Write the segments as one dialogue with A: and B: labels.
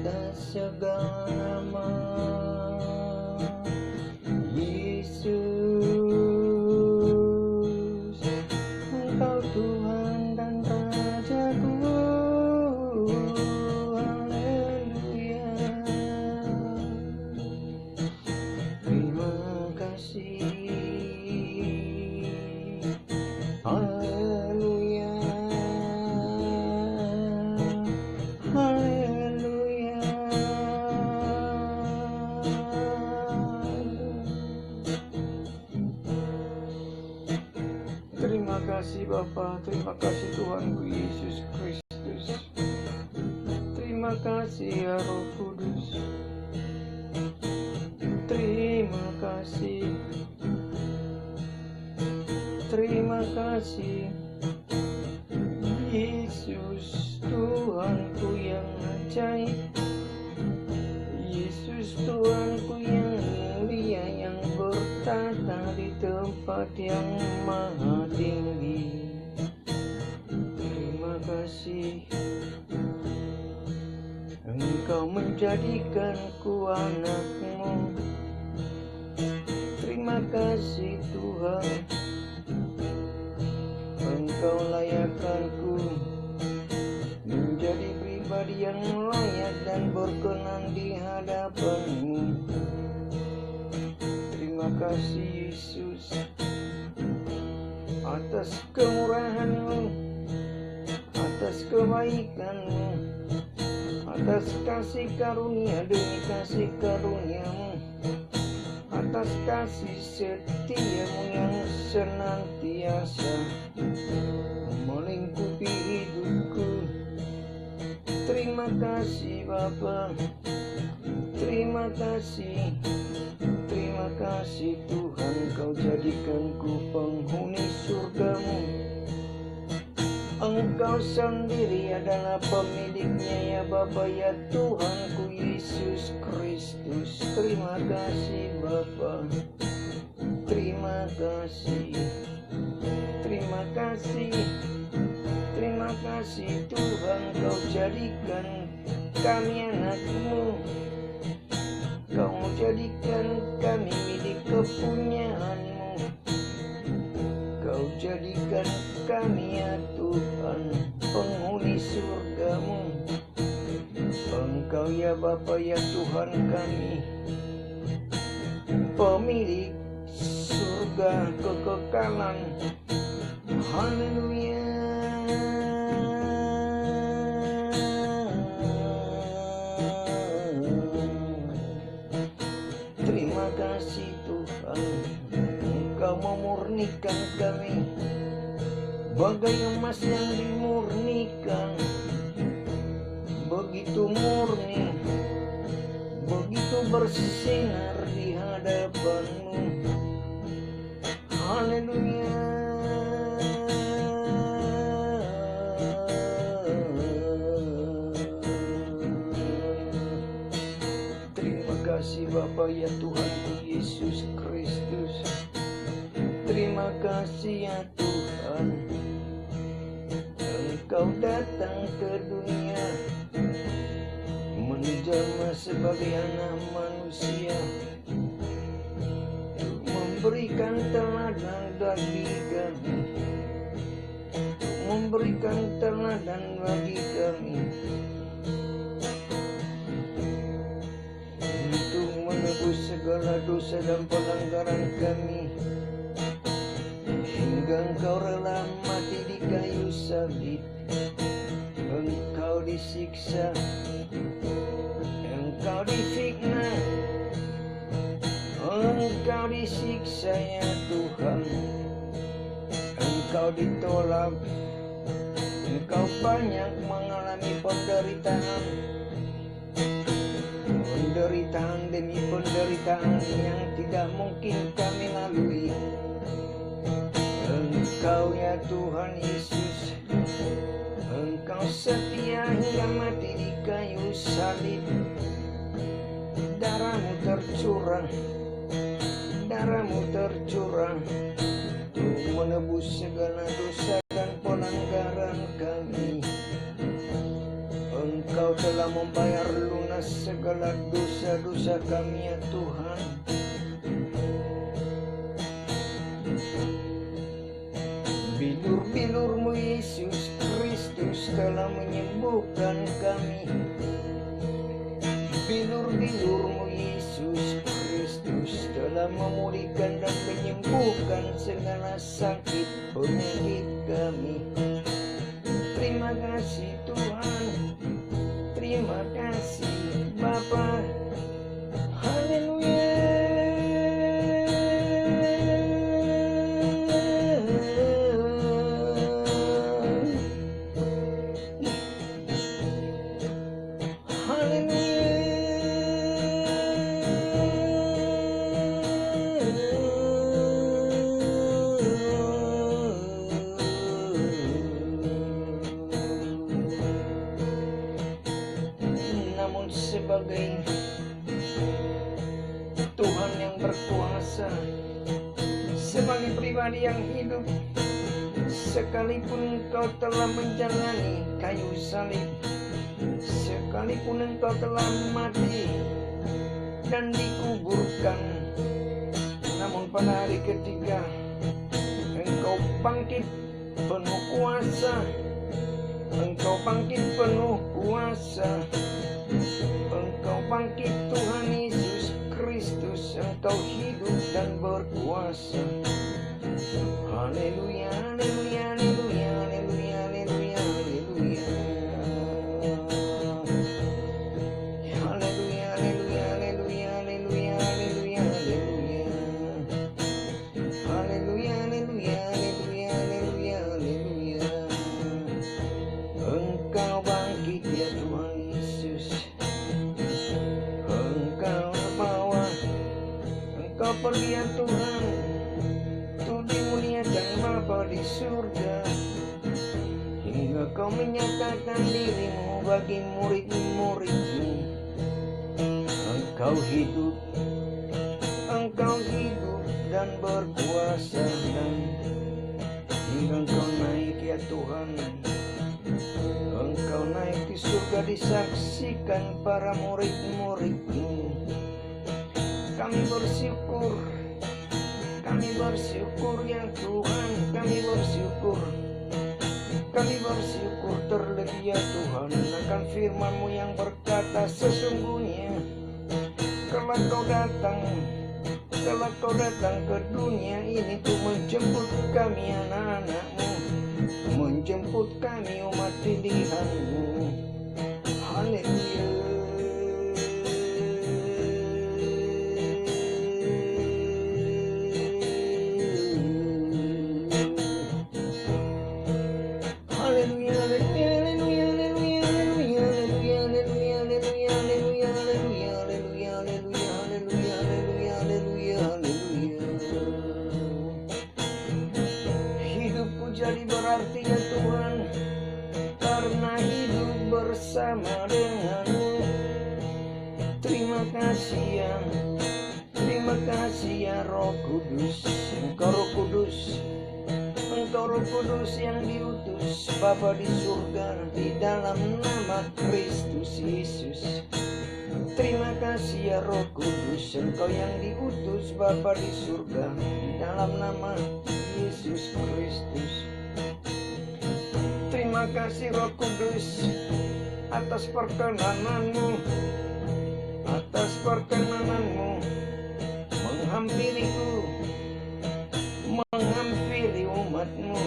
A: atas segala nama. Yesus, Engkau Tuhan dan Rajaku. Haleluya. Terima kasih. Haleluya. Haleluya. Terima kasih Bapa, terima kasih Tuhanku Yesus Kristus. Terima kasih ya Roh Kudus. Terima kasih. Terima kasih Yesus Tuhanku yang ajaib. Yesus Tuhanku yang mulia, yang bertata di tempat yang maha tinggi. Terima kasih Engkau menjadikanku anakmu. Terima kasih Tuhan, Engkau layakkanku menjadi pribadi yang layak dan berkenan di hadapan-Mu. Terima kasih Yesus atas kemurahan-Mu, atas kebaikan-Mu, atas kasih karunia demi kasih karunia-Mu, atas kasih setia-Mu yang senantiasa melingkupi hidupku. Terima kasih Bapa, terima kasih. Terima kasih Tuhan, Kau jadikanku penghuni surga-Mu. Engkau sendiri adalah pemiliknya ya Bapa, ya Tuhanku Yesus Kristus. Terima kasih Bapa, terima kasih. Terima kasih. Terima kasih Tuhan, Kau jadikan kami anak-Mu. Kau jadikan kami milik kepunyaan-Mu. Kau jadikan kami ya Tuhan penghuni surga-Mu. Engkau ya Bapa ya Tuhan kami, pemilik surga kekekalan. Haleluya. Terima kasih Tuhan, Engkau memurnikan kami bagai emas yang dimurnikan. Begitu murni, begitu bersinar di hadapan-Mu. Haleluya. Terima kasih Bapa ya Tuhanku Yesus Kristus. Terima kasih ya Tuhan, Engkau datang ke dunia menjelma sebagai anak manusia, memberikan teladan bagi kami, memberikan teladan bagi kami, untuk menebus segala dosa dan pelanggaran kami, hingga Engkau rela mati di kayu salib. Engkau disiksa, Engkau difitnah, Engkau disiksa ya Tuhan. Engkau ditolak, Engkau banyak mengalami penderitaan, penderitaan demi penderitaan yang tidak mungkin kami lalui. Engkau ya Tuhan Yesus, Engkau setia hingga mati di kayu salib. Darah-Mu tercurah, darah-Mu tercurah untuk menebus segala dosa dan pelanggaran kami. Engkau telah membayar lunas segala dosa-dosa kami ya Tuhan. Bilur-bilur-Mu Yesus Kristus telah menyembuhkan kami. Bilur-bilur-Mu Yesus Kristus telah memulihkan dan menyembuhkan segala sakit penyakit kami. Terima kasih Tuhan, terima kasih Bapa. Haleluya. Namun sebagai Tuhan yang berkuasa, sebagai pribadi yang hidup, sekalipun Engkau telah menjalani kayu salib, sekalipun Engkau telah mati dan dikuburkan, namun pada hari ketiga Engkau bangkit penuh kuasa. Engkau bangkit penuh kuasa. Engkau bangkit Tuhan Yesus Kristus. Engkau hidup dan berkuasa. Haleluya, haleluya, haleluya, haleluya, haleluya, haleluya. Haleluya, haleluya, haleluya, haleluya, haleluya, haleluya. Haleluya, haleluya, haleluya, haleluya, haleluya. Engkau bangkit ya Tuhan Yesus. Engkau bawa, Engkau pergi ya Tuhan, untuk dimuliakan Bapa di surga, hingga Kau menyatakan dirimu bagi murid-murid-Mu. Engkau hidup dan berkuasa, dan hingga Engkau naik ya Tuhan. Engkau naik di surga disaksikan para murid-murid-Mu. Kami bersyukur ya Tuhan, kami bersyukur terlebih ya Tuhan akan firman-Mu yang berkata, sesungguhnya kalau Kau datang ke dunia ini untuk menjemput kami anak-anak-Mu, menjemput kami umat pilihan-Mu. Haleluya. Haleluya, haleluya, haleluya, haleluya, haleluya, haleluya, haleluya, haleluya, haleluya, haleluya, haleluya, haleluya, haleluya, haleluya, haleluya, haleluya. Hidupku jadi berarti ya Tuhan, karena hidup bersama dengan-Mu. Terima kasih ya Roh Kudus. Engkau Roh Kudus yang diutus Bapa di surga di dalam nama Kristus Yesus. Terima kasih ya Roh Kudus, Engkau yang diutus Bapa di surga di dalam nama Yesus Kristus. Terima kasih Roh Kudus atas perkenanan-Mu, menghampiriku, menghampiri umat-Mu.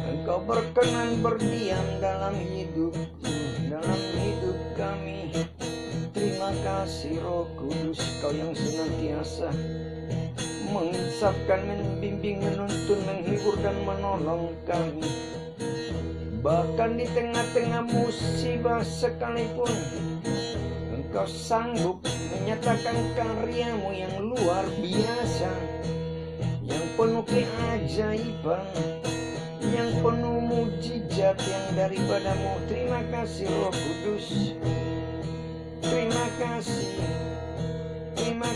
A: Engkau berkenan berdiam dalam hidupku, dalam hidup kami. Terima kasih Roh Kudus, Kau yang senantiasa mengisapkan, membimbing, menuntun, menghibur dan menolong kami. Bahkan di tengah-tengah musibah sekalipun, Engkau sanggup menyatakan karya-Mu yang luar biasa, yang penuh keajaiban, yang penuh mujizat yang daripada-Mu. Terima kasih Roh Kudus. Terima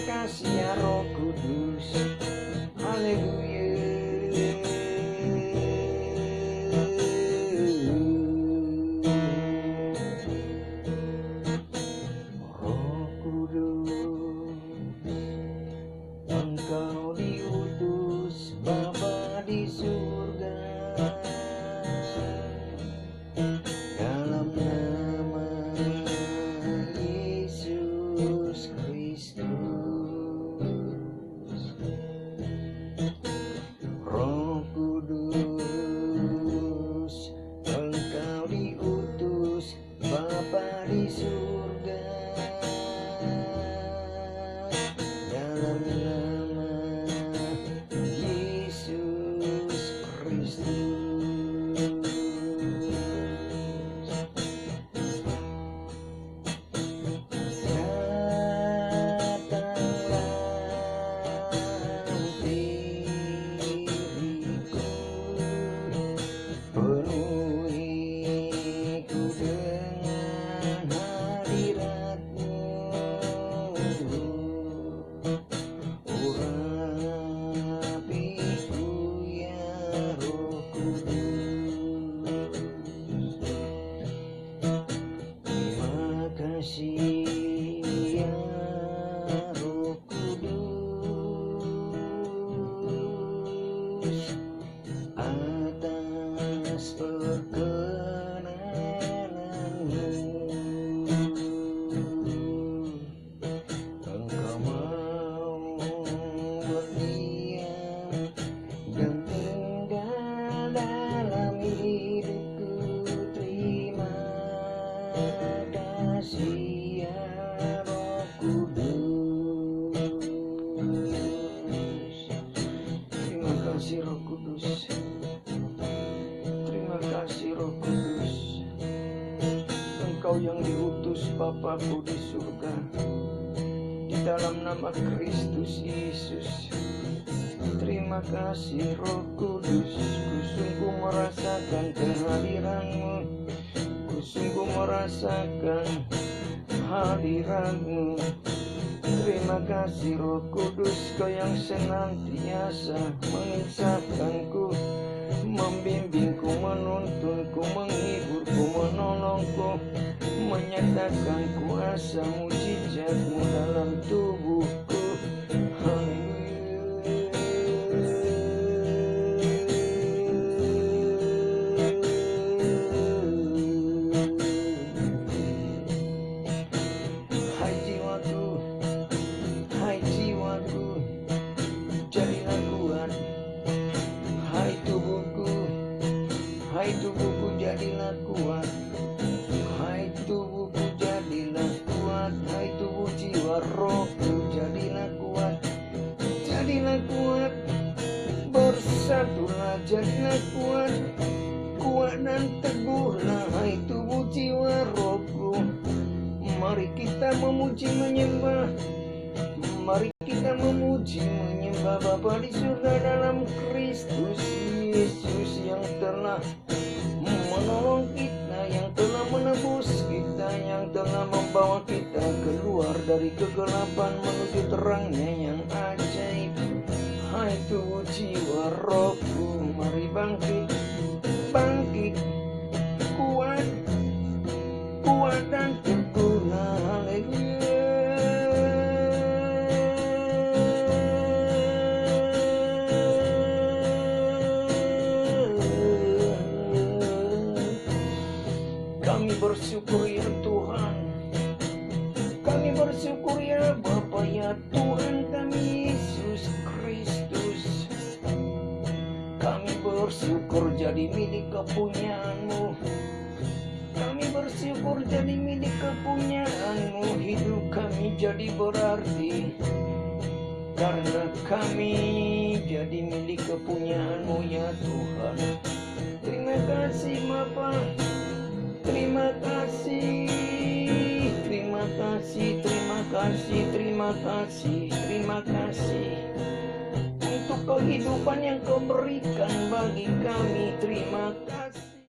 A: kasih ya Roh Kudus. Haleluya. Yesus Kristus. Roh Kudus, Engkau diutus Bapa di surga dalam nama Yesus Kristus. Ya Roh Kudus, atas perkenananmu, Engkau mau berdiam dan tinggal dalam hidupku. Terima kasih ya Roh Kudus. Terima kasih Roh Kudus. Terima kasih Roh Kudus. Engkau yang diutus Bapakku di surga, di dalam nama Kristus Yesus. Terima kasih Roh Kudus. Ku sungguh merasakan kehadiran-Mu. Ku sungguh merasakan hadirat-Mu. Terima kasih Roh Kudus, Kau yang senantiasa menginsafkanku, membimbingku, menuntunku, menghiburku, menolongku, menyatakan kuasa mujizat-Mu dalam tubuhku. Hai tubuhku jadilah kuat, hai tubuhku jadilah kuat, hai tubuh jiwa rohku jadilah kuat, bersatulah jadilah kuat, kuat dan teguhlah hai tubuh jiwa rohku. Mari kita memuji menyembah, mari kita memuji menyembah Bapa di surga dalam Kristus Yesus yang telah menolong kita, yang telah menebus kita, yang telah membawa kita keluar dari kegelapan menuju terangnya yang ajaib. Hai tubuh jiwa rohku, mari bangkit, bangkit, kuat, kuat dan teguhlah. Haleluya. Kami bersyukur ya Tuhan, kami bersyukur ya Bapa ya Tuhan kami Yesus Kristus. Kami bersyukur jadi milik kepunyaan-Mu, kami bersyukur jadi milik kepunyaan-Mu. Hidup kami jadi berarti karena kami jadi milik kepunyaan-Mu ya Tuhan. Terima kasih Bapa. Terima kasih, terima kasih, terima kasih, terima kasih, terima kasih untuk kehidupan yang Kau berikan bagi kami. Terima kasih.